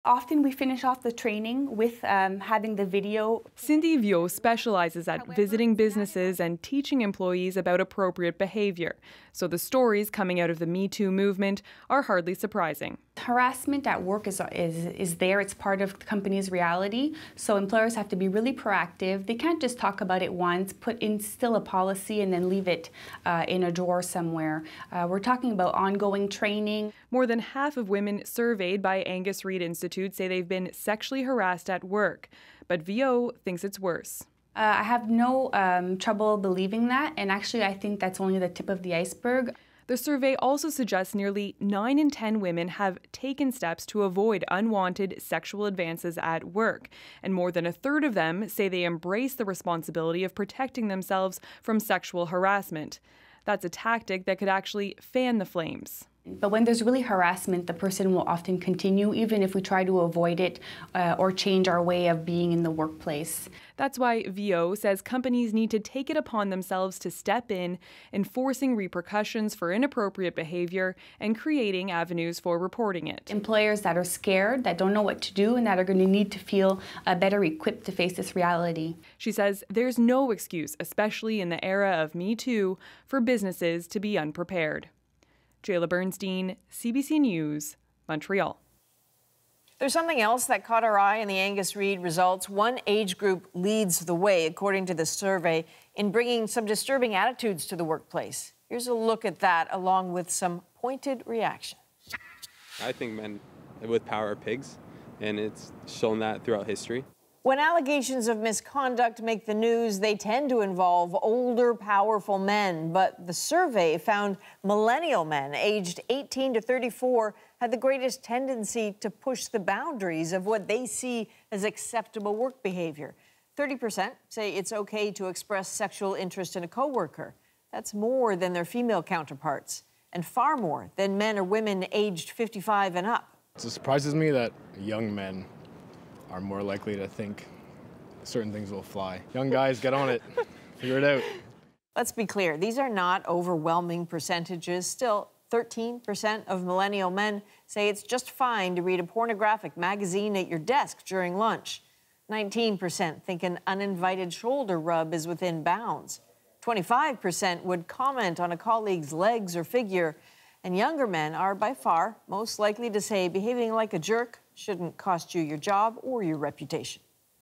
Often we finish off the training with having the video. Cindy Viau specializes at visiting businesses and teaching employees about appropriate behavior. So the stories coming out of the Me Too movement are hardly surprising. Harassment at work is there. It's part of the company's reality. So employers have to be really proactive. They can't just talk about it once, instill a policy, and then leave it in a drawer somewhere. We're talking about ongoing training. More than half of women surveyed by Angus Reid Institute say they've been sexually harassed at work. But Viau thinks it's worse. I have no trouble believing that. And actually, I think that's only the tip of the iceberg. The survey also suggests nearly 9 in 10 women have taken steps to avoid unwanted sexual advances at work, and more than a third of them say they embrace the responsibility of protecting themselves from sexual harassment. That's a tactic that could actually fan the flames. But when there's really harassment, the person will often continue, even if we try to avoid it or change our way of being in the workplace. That's why Viau says companies need to take it upon themselves to step in, enforcing repercussions for inappropriate behavior and creating avenues for reporting it. Employers that are scared, that don't know what to do, and that are going to need to feel better equipped to face this reality. She says there's no excuse, especially in the era of Me Too, for businesses to be unprepared. Jayla Bernstein, CBC News, Montreal. There's something else that caught our eye in the Angus Reid results. One age group leads the way, according to the survey, in bringing some disturbing attitudes to the workplace. Here's a look at that, along with some pointed reaction. I think men with power are pigs, and it's shown that throughout history. When allegations of misconduct make the news, they tend to involve older, powerful men. But the survey found millennial men aged 18 to 34 had the greatest tendency to push the boundaries of what they see as acceptable work behavior. 30% say it's okay to express sexual interest in a coworker. That's more than their female counterparts, and far more than men or women aged 55 and up. It surprises me that young men are more likely to think certain things will fly. Young guys, get on it. Figure it out. Let's be clear, these are not overwhelming percentages. Still, 13% of millennial men say it's just fine to read a pornographic magazine at your desk during lunch. 19% think an uninvited shoulder rub is within bounds. 25% would comment on a colleague's legs or figure. And younger men are by far most likely to say behaving like a jerk shouldn't cost you your job or your reputation.